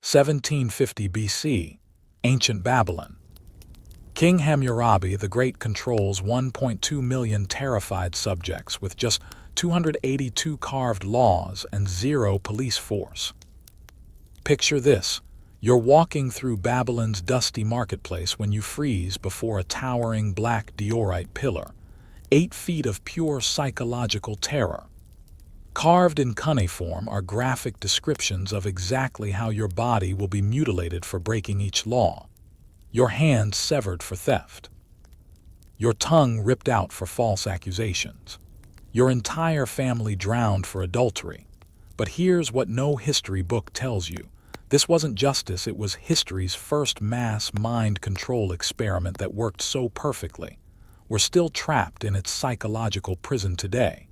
1750 BC, Ancient Babylon. King Hammurabi the Great controls 1.2 million terrified subjects with just 282 carved laws and 0 police force. Picture this. You're walking through Babylon's dusty marketplace when you freeze before a towering black diorite pillar, 8 feet of pure psychological terror. Carved in cuneiform are graphic descriptions of exactly how your body will be mutilated for breaking each law. Your hands severed for theft. Your tongue ripped out for false accusations. Your entire family drowned for adultery. But here's what no history book tells you. This wasn't justice, it was history's first mass mind control experiment that worked so perfectly. We're still trapped in its psychological prison today.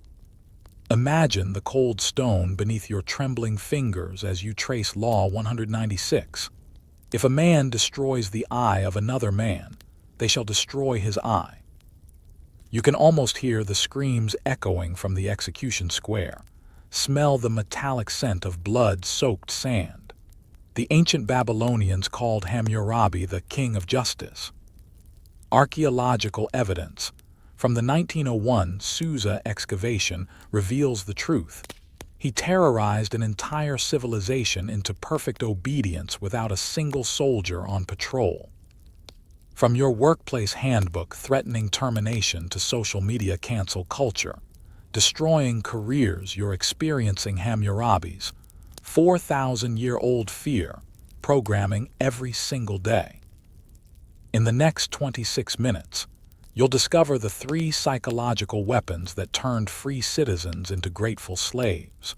Imagine the cold stone beneath your trembling fingers as you trace Law 196. If a man destroys the eye of another man, they shall destroy his eye. You can almost hear the screams echoing from the execution square. Smell the metallic scent of blood-soaked sand. The ancient Babylonians called Hammurabi the king of justice. Archaeological evidence from the 1901 Susa excavation reveals the truth. He terrorized an entire civilization into perfect obedience without a single soldier on patrol. From your workplace handbook threatening termination to social media cancel culture, destroying careers, you're experiencing Hammurabi's 4,000-year-old fear programming every single day. In the next 26 minutes, you'll discover the 3 psychological weapons that turned free citizens into grateful slaves,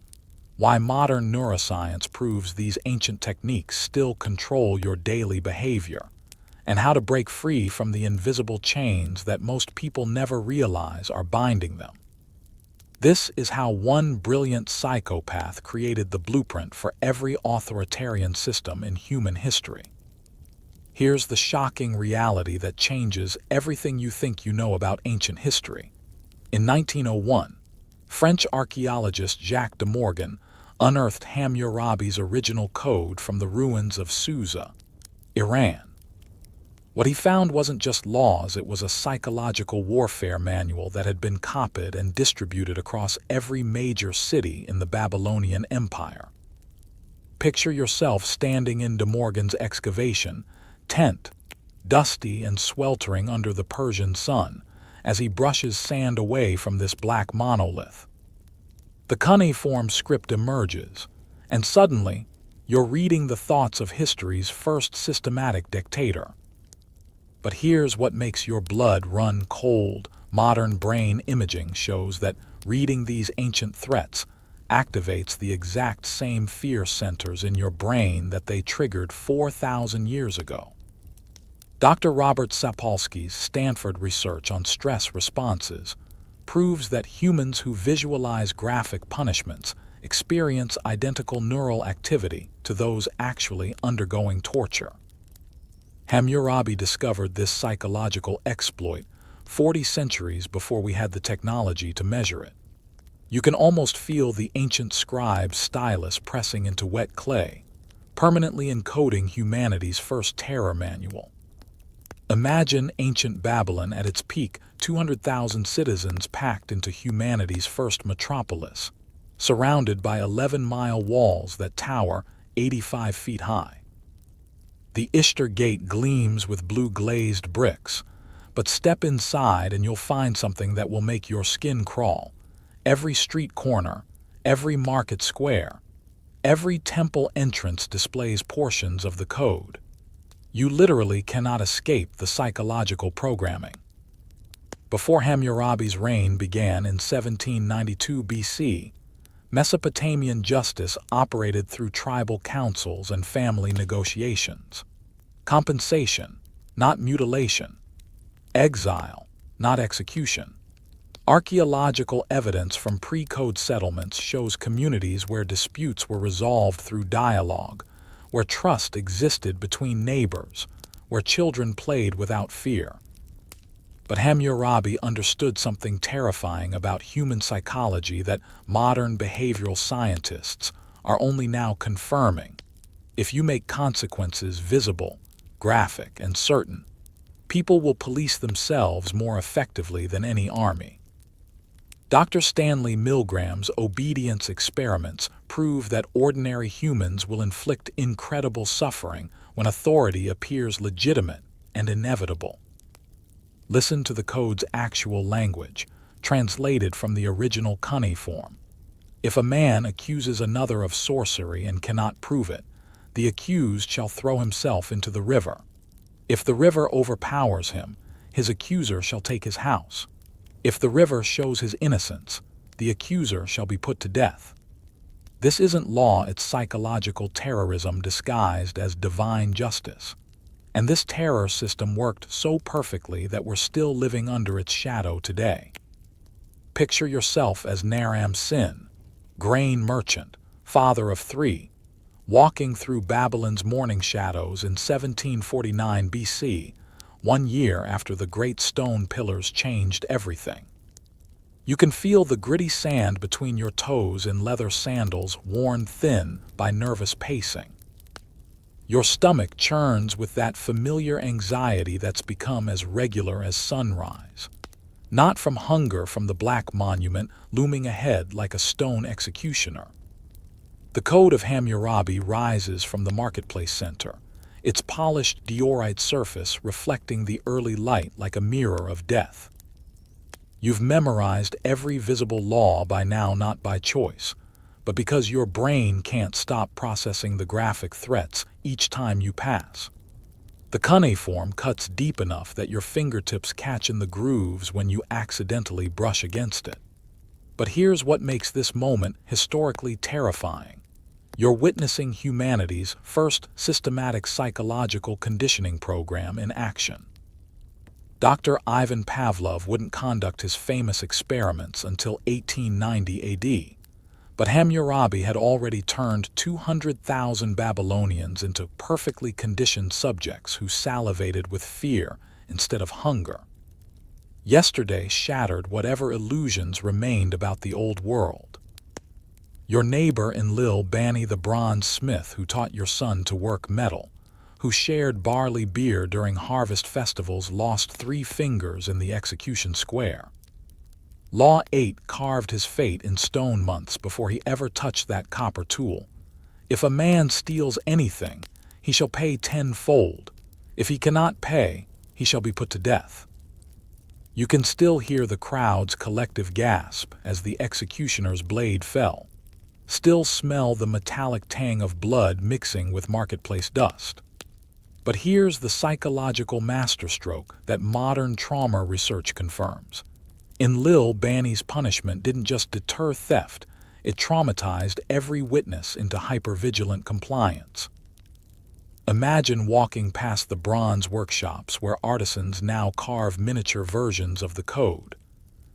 why modern neuroscience proves these ancient techniques still control your daily behavior, and how to break free from the invisible chains that most people never realize are binding them. This is how one brilliant psychopath created the blueprint for every authoritarian system in human history. Here's the shocking reality that changes everything you think you know about ancient history. In 1901, French archaeologist Jacques de Morgan unearthed Hammurabi's original code from the ruins of Susa, Iran. What he found wasn't just laws, it was a psychological warfare manual that had been copied and distributed across every major city in the Babylonian Empire. Picture yourself standing in de Morgan's excavation tent, dusty and sweltering under the Persian sun, as he brushes sand away from this black monolith. The cuneiform script emerges, and suddenly, you're reading the thoughts of history's first systematic dictator. But here's what makes your blood run cold. Modern brain imaging shows that reading these ancient threats activates the exact same fear centers in your brain that they triggered 4,000 years ago. Dr. Robert Sapolsky's Stanford research on stress responses proves that humans who visualize graphic punishments experience identical neural activity to those actually undergoing torture. Hammurabi discovered this psychological exploit 40 centuries before we had the technology to measure it. You can almost feel the ancient scribe's stylus pressing into wet clay, permanently encoding humanity's first terror manual. Imagine ancient Babylon at its peak, 200,000 citizens packed into humanity's first metropolis, surrounded by 11-mile walls that tower 85 feet high. The Ishtar Gate gleams with blue glazed bricks, but step inside and you'll find something that will make your skin crawl. Every street corner, every market square, every temple entrance displays portions of the code. You literally cannot escape the psychological programming. Before Hammurabi's reign began in 1792 BC, Mesopotamian justice operated through tribal councils and family negotiations. Compensation, not mutilation. Exile, not execution. Archaeological evidence from pre-code settlements shows communities where disputes were resolved through dialogue, where trust existed between neighbors, where children played without fear. But Hammurabi understood something terrifying about human psychology that modern behavioral scientists are only now confirming. If you make consequences visible, graphic, and certain, people will police themselves more effectively than any army. Dr. Stanley Milgram's obedience experiments prove that ordinary humans will inflict incredible suffering when authority appears legitimate and inevitable. Listen to the code's actual language, translated from the original Cuneiform. If a man accuses another of sorcery and cannot prove it, the accused shall throw himself into the river. If the river overpowers him, his accuser shall take his house. If the river shows his innocence, the accuser shall be put to death. This isn't law, it's psychological terrorism disguised as divine justice. And this terror system worked so perfectly that we're still living under its shadow today. Picture yourself as Naram Sin, grain merchant, father of three, walking through Babylon's morning shadows in 1749 BC, 1 year after the great stone pillars changed everything. You can feel the gritty sand between your toes in leather sandals worn thin by nervous pacing. Your stomach churns with that familiar anxiety that's become as regular as sunrise. Not from hunger from the black monument looming ahead like a stone executioner. The code of Hammurabi rises from the marketplace center, its polished diorite surface reflecting the early light like a mirror of death. You've memorized every visible law by now, not by choice, but because your brain can't stop processing the graphic threats each time you pass. The cuneiform cuts deep enough that your fingertips catch in the grooves when you accidentally brush against it. But here's what makes this moment historically terrifying. You're witnessing humanity's first systematic psychological conditioning program in action. Dr. Ivan Pavlov wouldn't conduct his famous experiments until 1890 AD. But Hammurabi had already turned 200,000 Babylonians into perfectly conditioned subjects who salivated with fear instead of hunger. Yesterday shattered whatever illusions remained about the old world. Your neighbor Enlil Bani, the bronze smith who taught your son to work metal, who shared barley beer during harvest festivals, lost 3 fingers in the execution square. Law 8 carved his fate in stone months before he ever touched that copper tool. If a man steals anything, he shall pay 10-fold. If he cannot pay, he shall be put to death. You can still hear the crowd's collective gasp as the executioner's blade fell. Still smell the metallic tang of blood mixing with marketplace dust. But here's the psychological masterstroke that modern trauma research confirms. Enlil Bani's punishment didn't just deter theft, it traumatized every witness into hypervigilant compliance. Imagine walking past the bronze workshops where artisans now carve miniature versions of the code.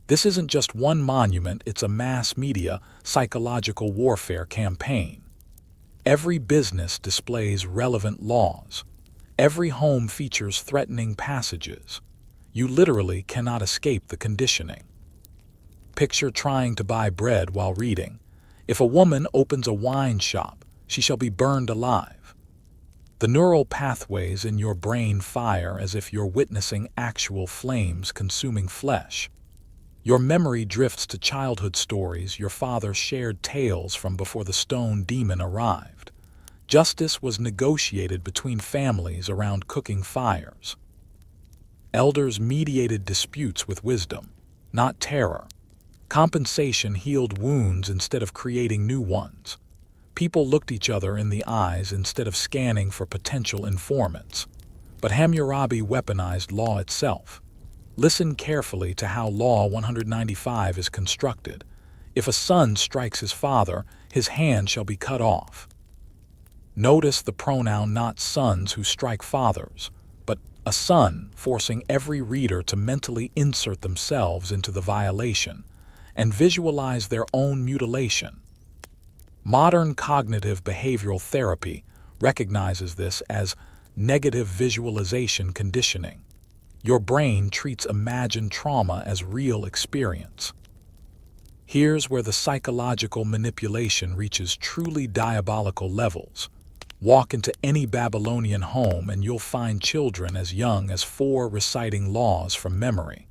This isn't just one monument, it's a mass media, psychological warfare campaign. Every business displays relevant laws. Every home features threatening passages. You literally cannot escape the conditioning. Picture trying to buy bread while reading. If a woman opens a wine shop, she shall be burned alive. The neural pathways in your brain fire as if you're witnessing actual flames consuming flesh. Your memory drifts to childhood stories your father shared, tales from before the stone demon arrived. Justice was negotiated between families around cooking fires. Elders mediated disputes with wisdom, not terror. Compensation healed wounds instead of creating new ones. People looked each other in the eyes instead of scanning for potential informants. But Hammurabi weaponized law itself. Listen carefully to how Law 195 is constructed. If a son strikes his father, his hand shall be cut off. Notice the pronoun, not sons who strike fathers, but a son, forcing every reader to mentally insert themselves into the violation and visualize their own mutilation. Modern cognitive behavioral therapy recognizes this as negative visualization conditioning. Your brain treats imagined trauma as real experience. Here's where the psychological manipulation reaches truly diabolical levels. Walk into any Babylonian home and you'll find children as young as 4 reciting laws from memory.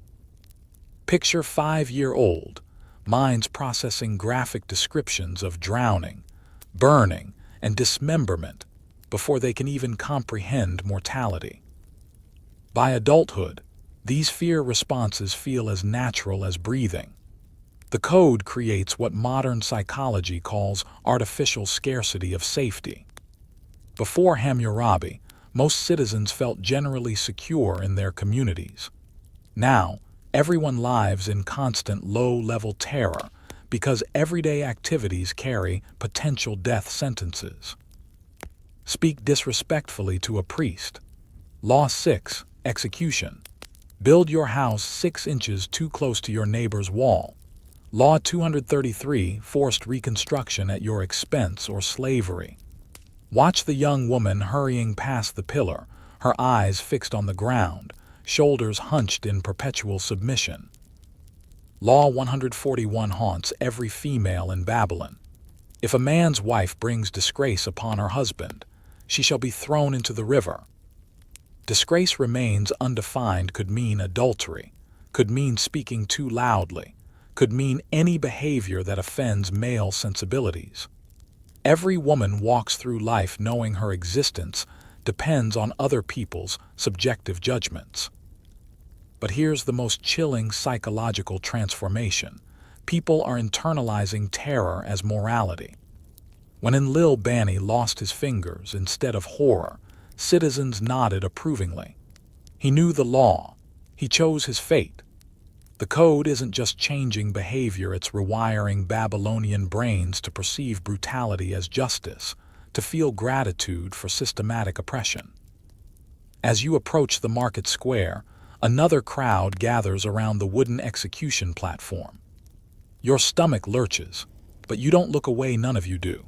Picture 5-year-old minds processing graphic descriptions of drowning, burning, and dismemberment before they can even comprehend mortality. By adulthood, these fear responses feel as natural as breathing. The code creates what modern psychology calls artificial scarcity of safety. Before Hammurabi, most citizens felt generally secure in their communities. Now, everyone lives in constant low-level terror because everyday activities carry potential death sentences. Speak disrespectfully to a priest. Law 6, execution. Build your house 6 inches too close to your neighbor's wall. Law 233, forced reconstruction at your expense or slavery. Watch the young woman hurrying past the pillar, her eyes fixed on the ground, shoulders hunched in perpetual submission. Law 141 haunts every female in Babylon. If a man's wife brings disgrace upon her husband, she shall be thrown into the river. Disgrace remains undefined could mean adultery, could mean speaking too loudly, could mean any behavior that offends male sensibilities. Every woman walks through life knowing her existence depends on other people's subjective judgments. But here's the most chilling psychological transformation. People are internalizing terror as morality. When Enlil Bani lost his fingers instead of horror, citizens nodded approvingly. He knew the law. He chose his fate. The code isn't just changing behavior, it's rewiring Babylonian brains to perceive brutality as justice, to feel gratitude for systematic oppression. As you approach the market square, another crowd gathers around the wooden execution platform. Your stomach lurches, but you don't look away, none of you do.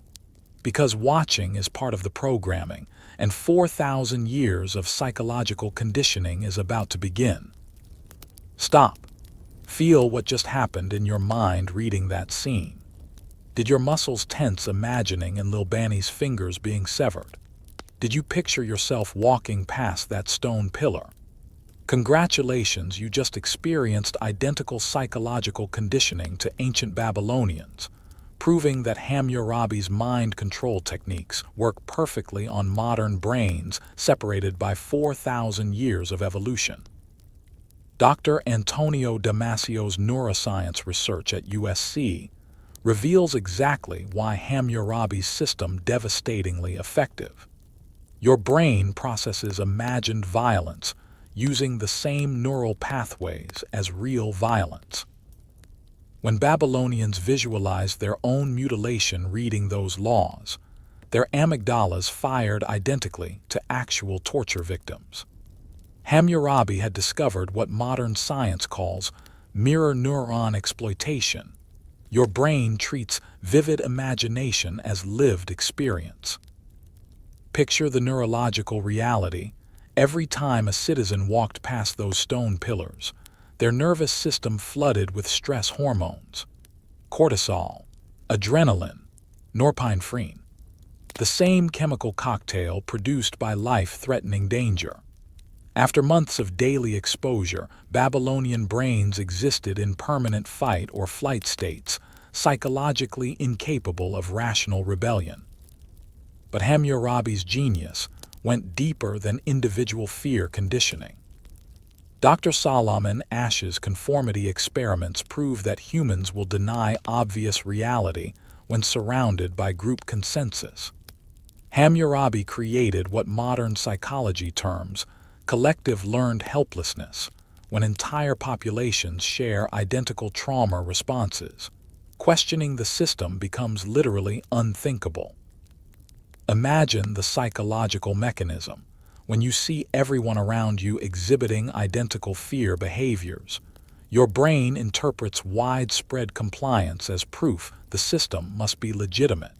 Because watching is part of the programming, and 4,000 years of psychological conditioning is about to begin. Stop. Feel what just happened in your mind reading that scene. Did your muscles tense imagining Enlil Bani's fingers being severed? Did you picture yourself walking past that stone pillar? Congratulations, you just experienced identical psychological conditioning to ancient Babylonians, proving that Hammurabi's mind control techniques work perfectly on modern brains separated by 4,000 years of evolution. Dr. Antonio Damasio's neuroscience research at USC reveals exactly why Hammurabi's system is devastatingly effective. Your brain processes imagined violence using the same neural pathways as real violence. When Babylonians visualized their own mutilation reading those laws, their amygdalas fired identically to actual torture victims. Hammurabi had discovered what modern science calls mirror neuron exploitation. Your brain treats vivid imagination as lived experience. Picture the neurological reality. Every time a citizen walked past those stone pillars, their nervous system flooded with stress hormones, cortisol, adrenaline, norepinephrine, the same chemical cocktail produced by life-threatening danger. After months of daily exposure, Babylonian brains existed in permanent fight or flight states, psychologically incapable of rational rebellion. But Hammurabi's genius went deeper than individual fear conditioning. Dr. Solomon Asch's conformity experiments prove that humans will deny obvious reality when surrounded by group consensus. Hammurabi created what modern psychology terms collective learned helplessness, when entire populations share identical trauma responses. Questioning the system becomes literally unthinkable. Imagine the psychological mechanism. When you see everyone around you exhibiting identical fear behaviors, your brain interprets widespread compliance as proof the system must be legitimate.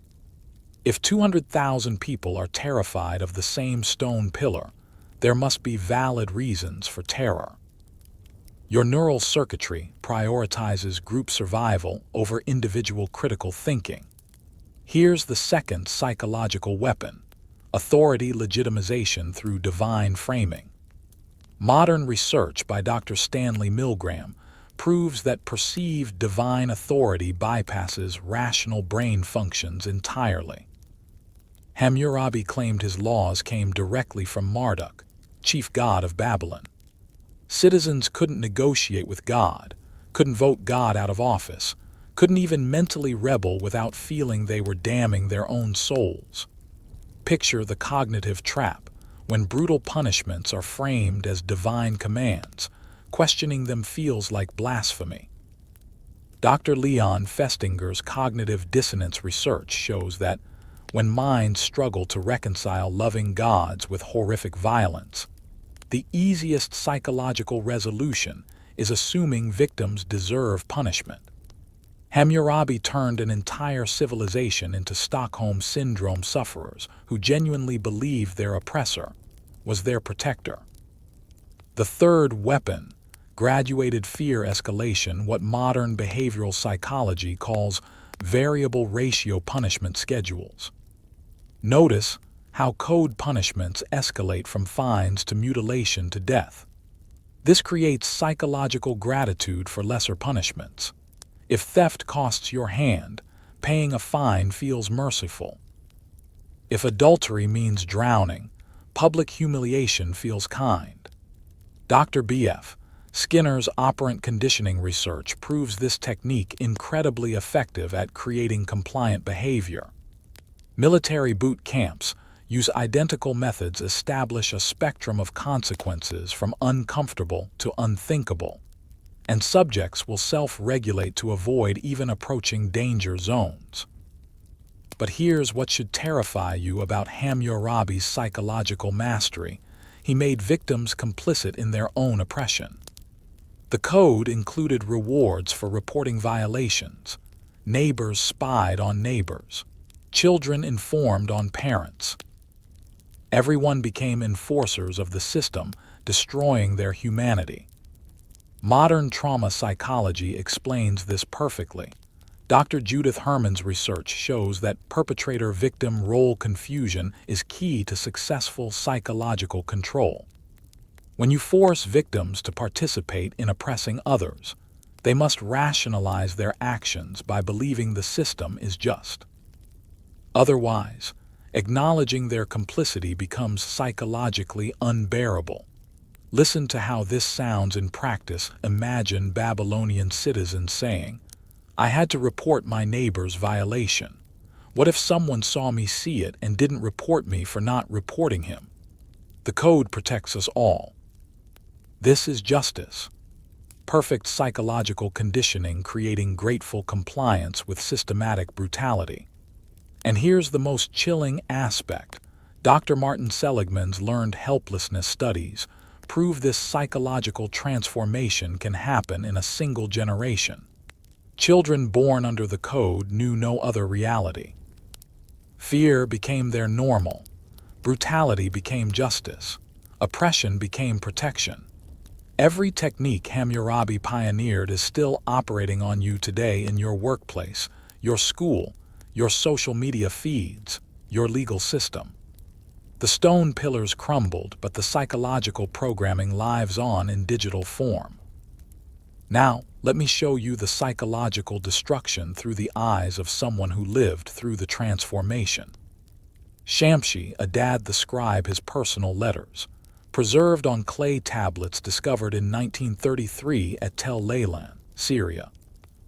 If 200,000 people are terrified of the same stone pillar, there must be valid reasons for terror. Your neural circuitry prioritizes group survival over individual critical thinking. Here's the second psychological weapon: authority legitimization through divine framing. Modern research by Dr. Stanley Milgram proves that perceived divine authority bypasses rational brain functions entirely. Hammurabi claimed his laws came directly from Marduk, chief god of Babylon. Citizens couldn't negotiate with God, couldn't vote God out of office, couldn't even mentally rebel without feeling they were damning their own souls. Picture the cognitive trap, when brutal punishments are framed as divine commands. Questioning them feels like blasphemy. Dr. Leon Festinger's cognitive dissonance research shows that when minds struggle to reconcile loving gods with horrific violence, the easiest psychological resolution is assuming victims deserve punishment. Hammurabi turned an entire civilization into Stockholm Syndrome sufferers who genuinely believed their oppressor was their protector. The third weapon, graduated fear escalation, what modern behavioral psychology calls variable ratio punishment schedules. Notice how code punishments escalate from fines to mutilation to death. This creates psychological gratitude for lesser punishments. If theft costs your hand, paying a fine feels merciful. If adultery means drowning, public humiliation feels kind. Dr. B.F. Skinner's operant conditioning research proves this technique incredibly effective at creating compliant behavior. Military boot camps use identical methods establish a spectrum of consequences from uncomfortable to unthinkable, and subjects will self-regulate to avoid even approaching danger zones. But here's what should terrify you about Hammurabi's psychological mastery. He made victims complicit in their own oppression. The code included rewards for reporting violations. Neighbors spied on neighbors. Children informed on parents. Everyone became enforcers of the system, destroying their humanity. Modern trauma psychology explains this perfectly. Dr. Judith Herman's research shows that perpetrator-victim role confusion is key to successful psychological control. When you force victims to participate in oppressing others, they must rationalize their actions by believing the system is just. Otherwise, acknowledging their complicity becomes psychologically unbearable. Listen to how this sounds in practice. Imagine Babylonian citizens saying, "I had to report my neighbor's violation. What if someone saw me see it and didn't report me for not reporting him?" The code protects us all. This is justice. Perfect psychological conditioning creating grateful compliance with systematic brutality. And here's the most chilling aspect. Dr. Martin Seligman's learned helplessness studies prove this psychological transformation can happen in a single generation. Children born under the code knew no other reality. Fear became their normal. Brutality became justice. Oppression became protection. Every technique Hammurabi pioneered is still operating on you today in your workplace, your school, your social media feeds, your legal system. The stone pillars crumbled, but the psychological programming lives on in digital form. Now, let me show you the psychological destruction through the eyes of someone who lived through the transformation. Shamshi Adad the scribe, his personal letters, preserved on clay tablets discovered in 1933 at Tel Leilan, Syria,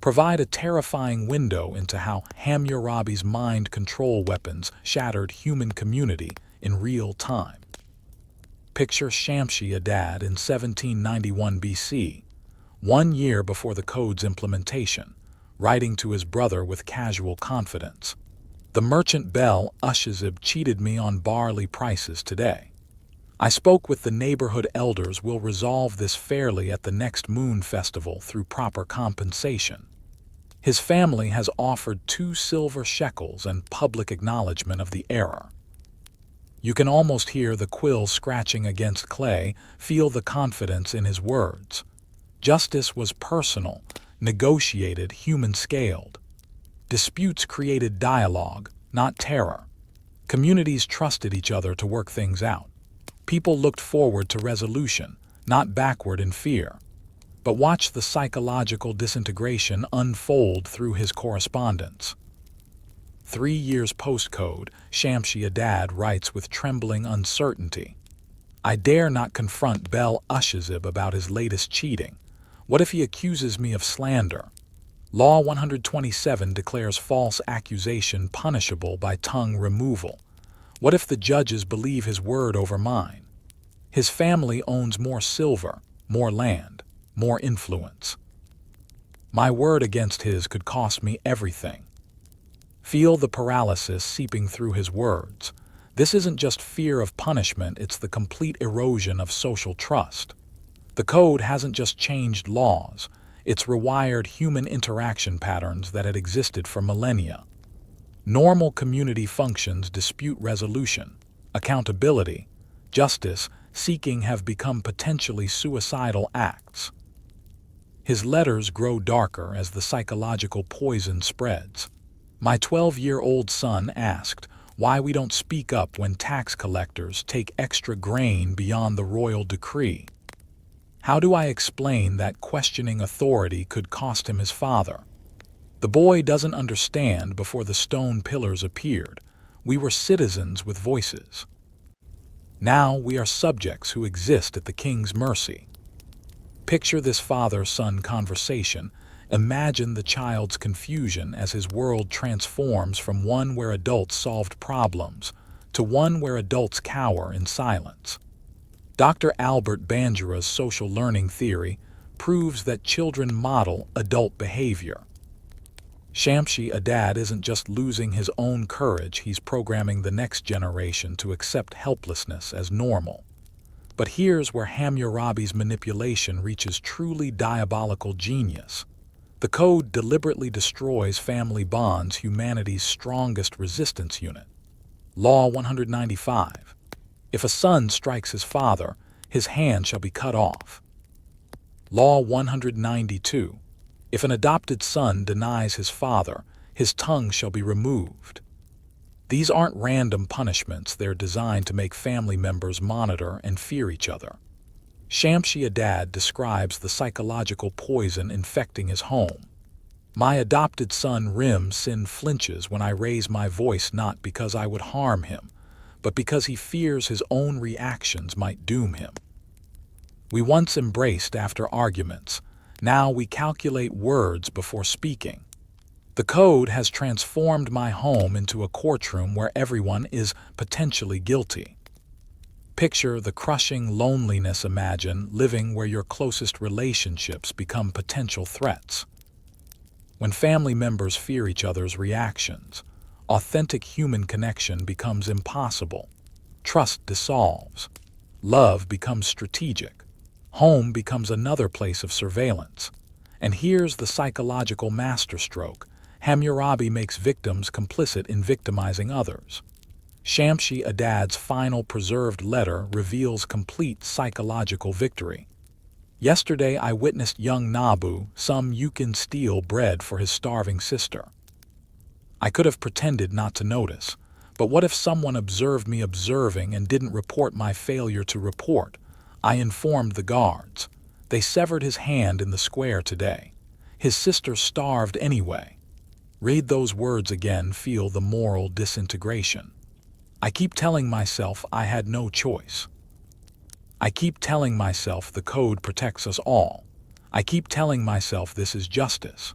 provide a terrifying window into how Hammurabi's mind control weapons shattered human community in real time. Picture Shamshi Adad in 1791 BC, 1 year before the code's implementation, writing to his brother with casual confidence. "The merchant Bel Ushazib cheated me on barley prices today. I spoke with the neighborhood elders. Will resolve this fairly at the next moon festival through proper compensation. His family has offered 2 silver shekels and public acknowledgement of the error." You can almost hear the quill scratching against clay, feel the confidence in his words. Justice was personal, negotiated, human-scaled. Disputes created dialogue, not terror. Communities trusted each other to work things out. People looked forward to resolution, not backward in fear. But watch the psychological disintegration unfold through his correspondence. 3 years post-code, Shamshi-Adad writes with trembling uncertainty, "I dare not confront Bel-Ushazib about his latest cheating. What if he accuses me of slander? Law 127 declares false accusation punishable by tongue removal. What if the judges believe his word over mine? His family owns more silver, more land, more influence. My word against his could cost me everything." Feel the paralysis seeping through his words. This isn't just fear of punishment, it's the complete erosion of social trust. The code hasn't just changed laws, it's rewired human interaction patterns that had existed for millennia. Normal community functions, dispute resolution, accountability, justice seeking have become potentially suicidal acts. His letters grow darker as the psychological poison spreads. My 12-year-old son asked why we don't speak up when tax collectors take extra grain beyond the royal decree. How do I explain that questioning authority could cost him his father? The boy doesn't understand. Before the stone pillars appeared, we were citizens with voices. Now we are subjects who exist at the king's mercy. Picture this father-son conversation. Imagine the child's confusion as his world transforms from one where adults solved problems to one where adults cower in silence. Dr. Albert Bandura's social learning theory proves that children model adult behavior. Shamshi-Adad isn't just losing his own courage, he's programming the next generation to accept helplessness as normal. But here's where Hammurabi's manipulation reaches truly diabolical genius. The code deliberately destroys family bonds, humanity's strongest resistance unit. Law 195. If a son strikes his father, his hand shall be cut off. Law 192. If an adopted son denies his father, his tongue shall be removed. These aren't random punishments, they're designed to make family members monitor and fear each other. Shamshi-Adad describes the psychological poison infecting his home. My adopted son Rim-Sin flinches when I raise my voice, not because I would harm him, but because he fears his own reactions might doom him. We once embraced after arguments. Now we calculate words before speaking. The code has transformed my home into a courtroom where everyone is potentially guilty. Picture the crushing loneliness. Imagine living where your closest relationships become potential threats. When family members fear each other's reactions, authentic human connection becomes impossible. Trust dissolves. Love becomes strategic. Home becomes another place of surveillance. And here's the psychological masterstroke. Hammurabi makes victims complicit in victimizing others. Shamshi-Adad's final preserved letter reveals complete psychological victory. Yesterday I witnessed young Nabu, some you can steal bread for his starving sister. I could have pretended not to notice, but what if someone observed me observing and didn't report my failure to report? I informed the guards. They severed his hand in the square today. His sister starved anyway. Read those words again, feel the moral disintegration. I keep telling myself I had no choice. I keep telling myself the code protects us all. I keep telling myself this is justice.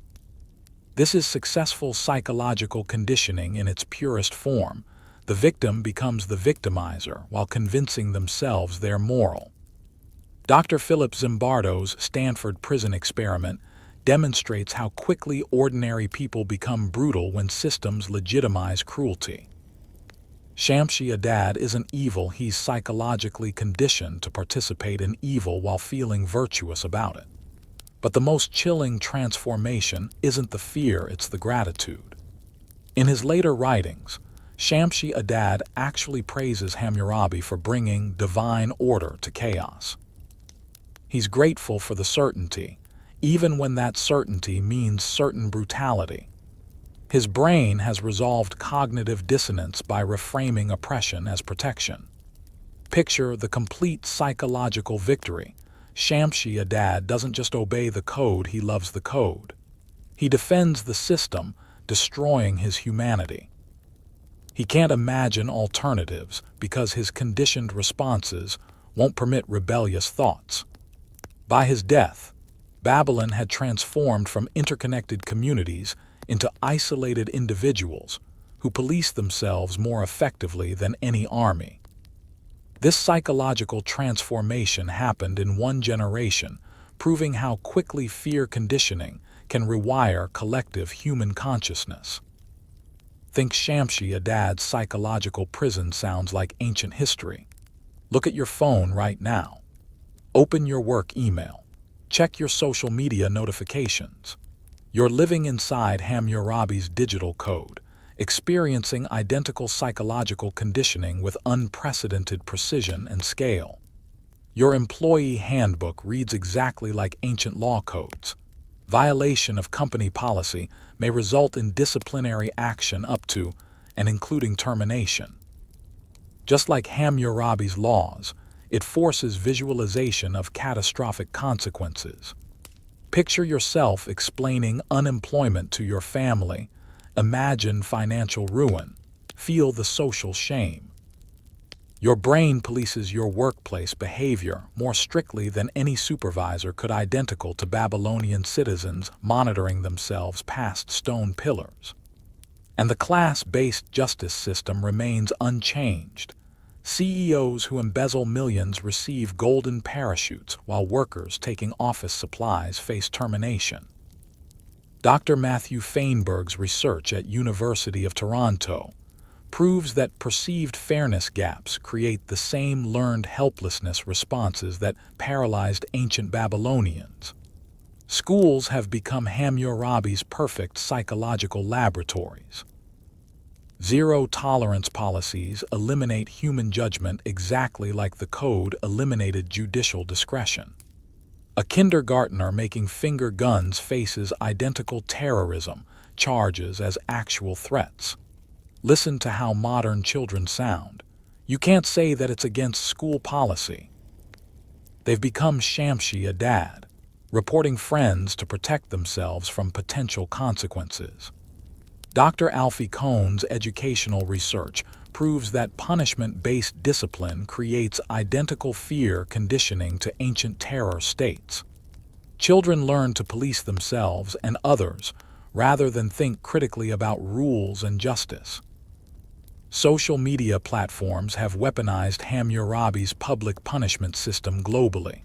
This is successful psychological conditioning in its purest form. The victim becomes the victimizer while convincing themselves they're moral. Dr. Philip Zimbardo's Stanford prison experiment demonstrates how quickly ordinary people become brutal when systems legitimize cruelty. Shamshi-Adad isn't evil, he's psychologically conditioned to participate in evil while feeling virtuous about it. But the most chilling transformation isn't the fear, it's the gratitude. In his later writings, Shamshi-Adad actually praises Hammurabi for bringing divine order to chaos. He's grateful for the certainty, even when that certainty means certain brutality. His brain has resolved cognitive dissonance by reframing oppression as protection. Picture the complete psychological victory. Shamshi-Adad doesn't just obey the code, he loves the code. He defends the system, destroying his humanity. He can't imagine alternatives because his conditioned responses won't permit rebellious thoughts. By his death, Babylon had transformed from interconnected communities into isolated individuals who police themselves more effectively than any army. This psychological transformation happened in one generation, proving how quickly fear conditioning can rewire collective human consciousness. Think Shamshi-Adad's psychological prison sounds like ancient history. Look at your phone right now. Open your work email. Check your social media notifications. You're living inside Hammurabi's digital code, experiencing identical psychological conditioning with unprecedented precision and scale. Your employee handbook reads exactly like ancient law codes. Violation of company policy may result in disciplinary action up to and including termination. Just like Hammurabi's laws, it forces visualization of catastrophic consequences. Picture yourself explaining unemployment to your family. Imagine financial ruin. Feel the social shame. Your brain polices your workplace behavior more strictly than any supervisor could, identical to Babylonian citizens monitoring themselves past stone pillars. And the class-based justice system remains unchanged. CEOs who embezzle millions receive golden parachutes, while workers taking office supplies face termination. Dr. Matthew Feinberg's research at University of Toronto proves that perceived fairness gaps create the same learned helplessness responses that paralyzed ancient Babylonians. Schools have become Hammurabi's perfect psychological laboratories. Zero-tolerance policies eliminate human judgment exactly like the code eliminated judicial discretion. A kindergartner making finger guns faces identical terrorism charges as actual threats. Listen to how modern children sound. You can't say that it's against school policy. They've become Shamshi-Adad, reporting friends to protect themselves from potential consequences. Dr. Alfie Cohn's educational research proves that punishment-based discipline creates identical fear conditioning to ancient terror states. Children learn to police themselves and others rather than think critically about rules and justice. Social media platforms have weaponized Hammurabi's public punishment system globally.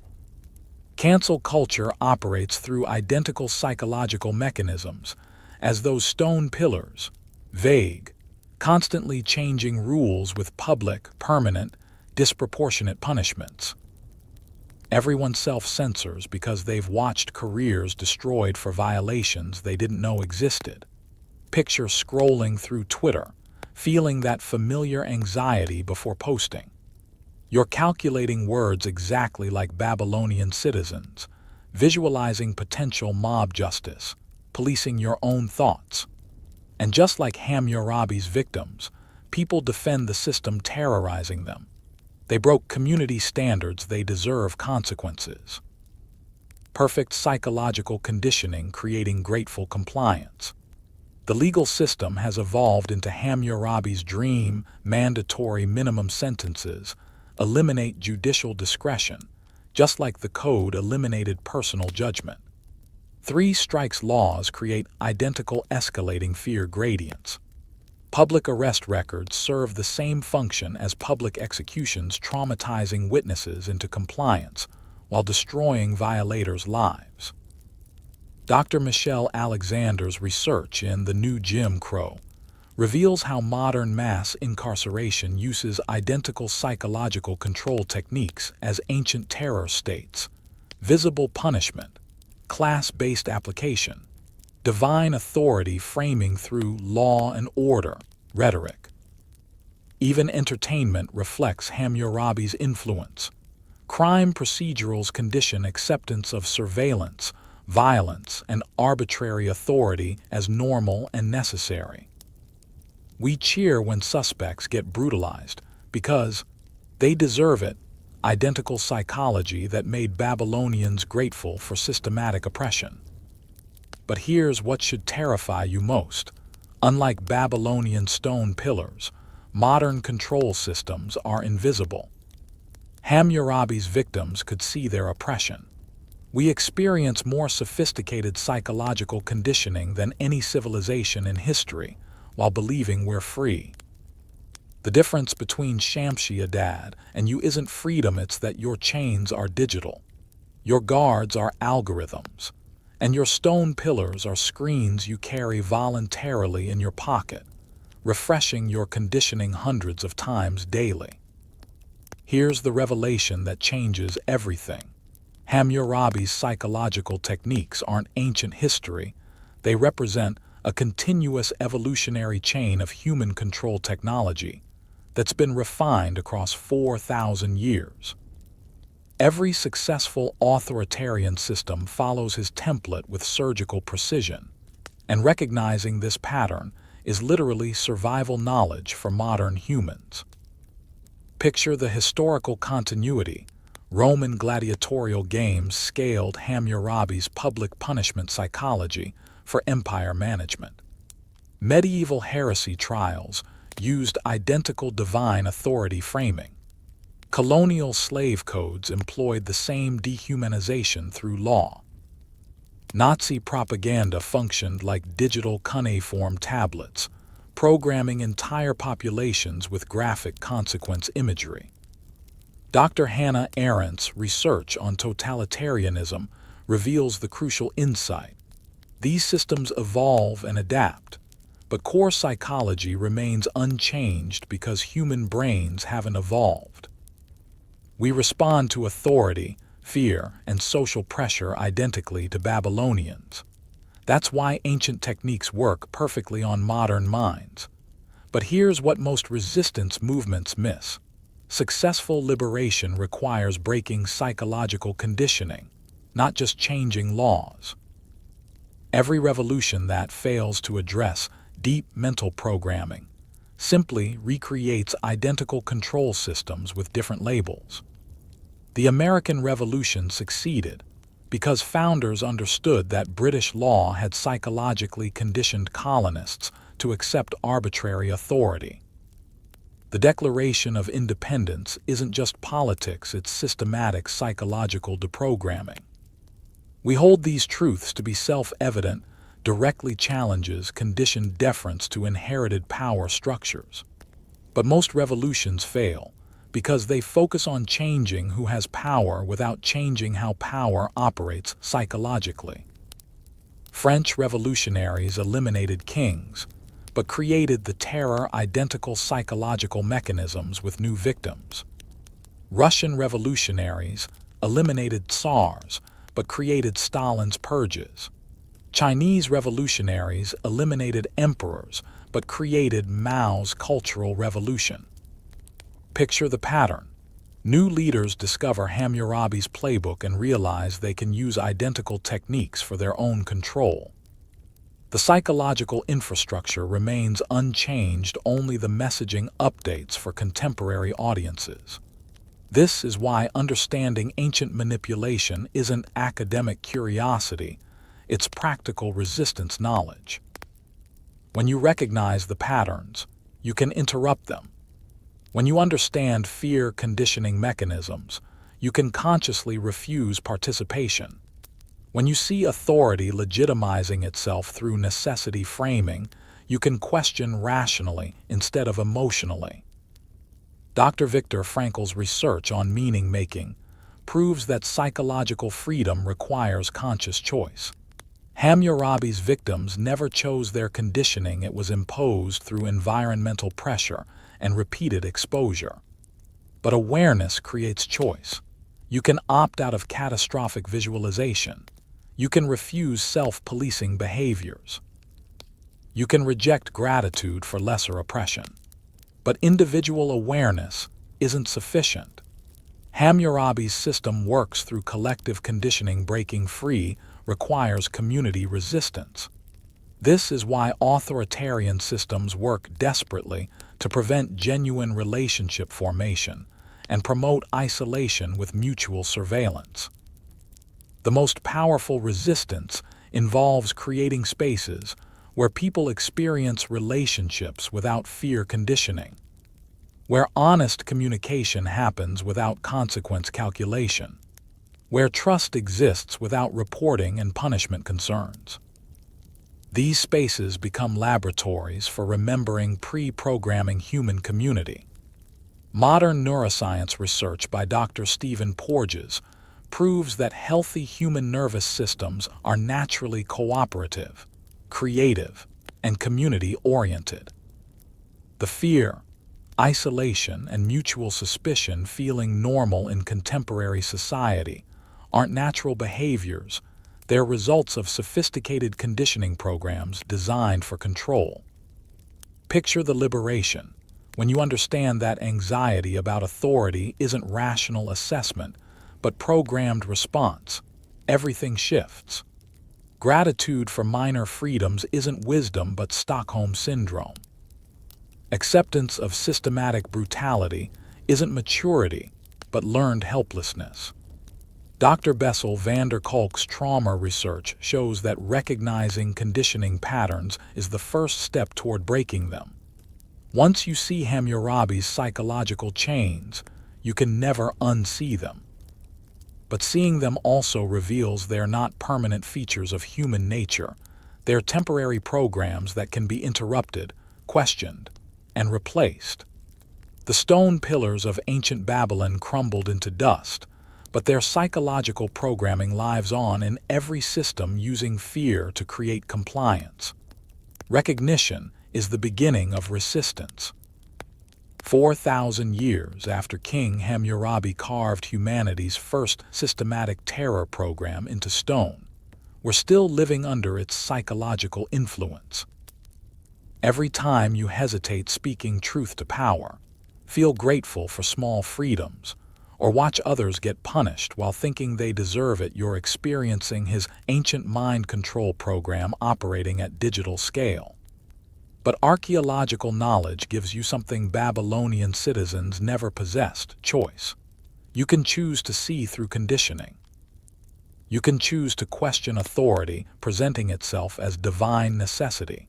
Cancel culture operates through identical psychological mechanisms as those stone pillars, vague, constantly changing rules with public, permanent, disproportionate punishments. Everyone self-censors because they've watched careers destroyed for violations they didn't know existed. Picture scrolling through Twitter, feeling that familiar anxiety before posting. You're calculating words exactly like Babylonian citizens, visualizing potential mob justice, policing your own thoughts. And just like Hammurabi's victims, people defend the system terrorizing them. They broke community standards, they deserve consequences. Perfect psychological conditioning creating grateful compliance. The legal system has evolved into Hammurabi's dream. Mandatory minimum sentences eliminate judicial discretion, just like the code eliminated personal judgment. 3 strikes laws create identical escalating fear gradients. Public arrest records serve the same function as public executions, traumatizing witnesses into compliance while destroying violators' lives. Dr. Michelle Alexander's research in The New Jim Crow reveals how modern mass incarceration uses identical psychological control techniques as ancient terror states: visible punishment, class-based application, divine authority framing through law and order rhetoric. Even entertainment reflects Hammurabi's influence. Crime procedurals condition acceptance of surveillance, violence, and arbitrary authority as normal and necessary. We cheer when suspects get brutalized because they deserve it. Identical psychology that made Babylonians grateful for systematic oppression. But here's what should terrify you most. Unlike Babylonian stone pillars, modern control systems are invisible. Hammurabi's victims could see their oppression. We experience more sophisticated psychological conditioning than any civilization in history, while believing we're free. The difference between Shamshi-Adad and you isn't freedom, it's that your chains are digital, your guards are algorithms, and your stone pillars are screens you carry voluntarily in your pocket, refreshing your conditioning hundreds of times daily. Here's the revelation that changes everything. Hammurabi's psychological techniques aren't ancient history, they represent a continuous evolutionary chain of human control technology that's been refined across 4,000 years. Every successful authoritarian system follows his template with surgical precision, and recognizing this pattern is literally survival knowledge for modern humans. Picture the historical continuity. Roman gladiatorial games scaled Hammurabi's public punishment psychology for empire management. Medieval heresy trials used identical divine authority framing. Colonial slave codes employed the same dehumanization through law. Nazi propaganda functioned like digital cuneiform tablets, programming entire populations with graphic consequence imagery. Dr. Hannah Arendt's research on totalitarianism reveals the crucial insight. These systems evolve and adapt, but core psychology remains unchanged because human brains haven't evolved. We respond to authority, fear, and social pressure identically to Babylonians. That's why ancient techniques work perfectly on modern minds. But here's what most resistance movements miss. Successful liberation requires breaking psychological conditioning, not just changing laws. Every revolution that fails to address deep mental programming simply recreates identical control systems with different labels. The American Revolution succeeded because founders understood that British law had psychologically conditioned colonists to accept arbitrary authority. The Declaration of Independence isn't just politics, it's systematic psychological deprogramming. We hold these truths to be self-evident, directly challenges conditioned deference to inherited power structures. But most revolutions fail because they focus on changing who has power without changing how power operates psychologically. French revolutionaries eliminated kings, but created the terror-identical psychological mechanisms with new victims. Russian revolutionaries eliminated Tsars, but created Stalin's purges. Chinese revolutionaries eliminated emperors, but created Mao's Cultural Revolution. Picture the pattern. New leaders discover Hammurabi's playbook and realize they can use identical techniques for their own control. The psychological infrastructure remains unchanged, only the messaging updates for contemporary audiences. This is why understanding ancient manipulation isn't academic curiosity, it's practical resistance knowledge. When you recognize the patterns, you can interrupt them. When you understand fear conditioning mechanisms, you can consciously refuse participation. When you see authority legitimizing itself through necessity framing, you can question rationally instead of emotionally. Dr. Viktor Frankl's research on meaning-making proves that psychological freedom requires conscious choice. Hammurabi's victims never chose their conditioning, it was imposed through environmental pressure and repeated exposure. But awareness creates choice. You can opt out of catastrophic visualization. You can refuse self-policing behaviors. You can reject gratitude for lesser oppression. But individual awareness isn't sufficient. Hammurabi's system works through collective conditioning. Breaking free requires community resistance. This is why authoritarian systems work desperately to prevent genuine relationship formation and promote isolation with mutual surveillance. The most powerful resistance involves creating spaces where people experience relationships without fear conditioning, where honest communication happens without consequence calculation, where trust exists without reporting and punishment concerns. These spaces become laboratories for remembering pre-programming human community. Modern neuroscience research by Dr. Stephen Porges proves that healthy human nervous systems are naturally cooperative, creative, and community-oriented. The fear, isolation, and mutual suspicion feeling normal in contemporary society aren't natural behaviors. They're results of sophisticated conditioning programs designed for control. Picture the liberation when you understand that anxiety about authority isn't rational assessment, but programmed response. Everything shifts. Gratitude for minor freedoms isn't wisdom but Stockholm Syndrome. Acceptance of systematic brutality isn't maturity but learned helplessness. Dr. Bessel van der Kolk's trauma research shows that recognizing conditioning patterns is the first step toward breaking them. Once you see Hammurabi's psychological chains, you can never unsee them. But seeing them also reveals they're not permanent features of human nature. They're temporary programs that can be interrupted, questioned, and replaced. The stone pillars of ancient Babylon crumbled into dust, but their psychological programming lives on in every system using fear to create compliance. Recognition is the beginning of resistance. 4,000 years after King Hammurabi carved humanity's first systematic terror program into stone, we're still living under its psychological influence. Every time you hesitate speaking truth to power, feel grateful for small freedoms, or watch others get punished while thinking they deserve it, you're experiencing his ancient mind control program operating at digital scale. But archaeological knowledge gives you something Babylonian citizens never possessed: choice. You can choose to see through conditioning. You can choose to question authority presenting itself as divine necessity.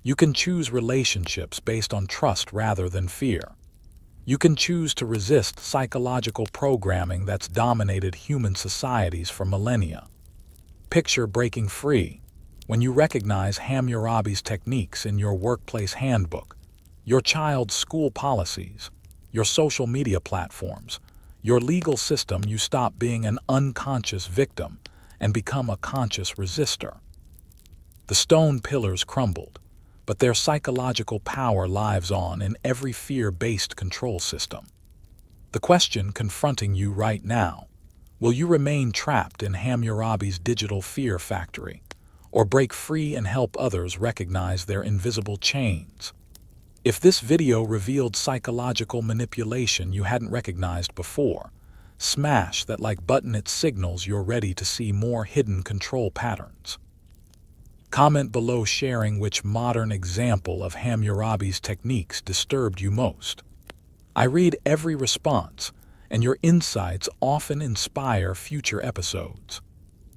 You can choose relationships based on trust rather than fear. You can choose to resist psychological programming that's dominated human societies for millennia. Picture breaking free when you recognize Hammurabi's techniques in your workplace handbook, your child's school policies, your social media platforms, your legal system. You stop being an unconscious victim and become a conscious resistor. The stone pillars crumbled, but their psychological power lives on in every fear-based control system. The question confronting you right now: will you remain trapped in Hammurabi's digital fear factory, or break free and help others recognize their invisible chains? If this video revealed psychological manipulation you hadn't recognized before, smash that like button. It signals you're ready to see more hidden control patterns. Comment below sharing which modern example of Hammurabi's techniques disturbed you most. I read every response, and your insights often inspire future episodes.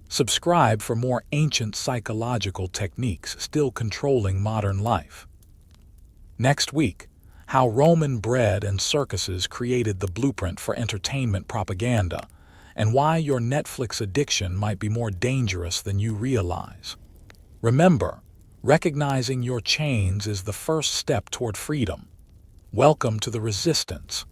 Subscribe for more ancient psychological techniques still controlling modern life. Next week, how Roman bread and circuses created the blueprint for entertainment propaganda, and why your Netflix addiction might be more dangerous than you realize. Remember, recognizing your chains is the first step toward freedom. Welcome to the resistance.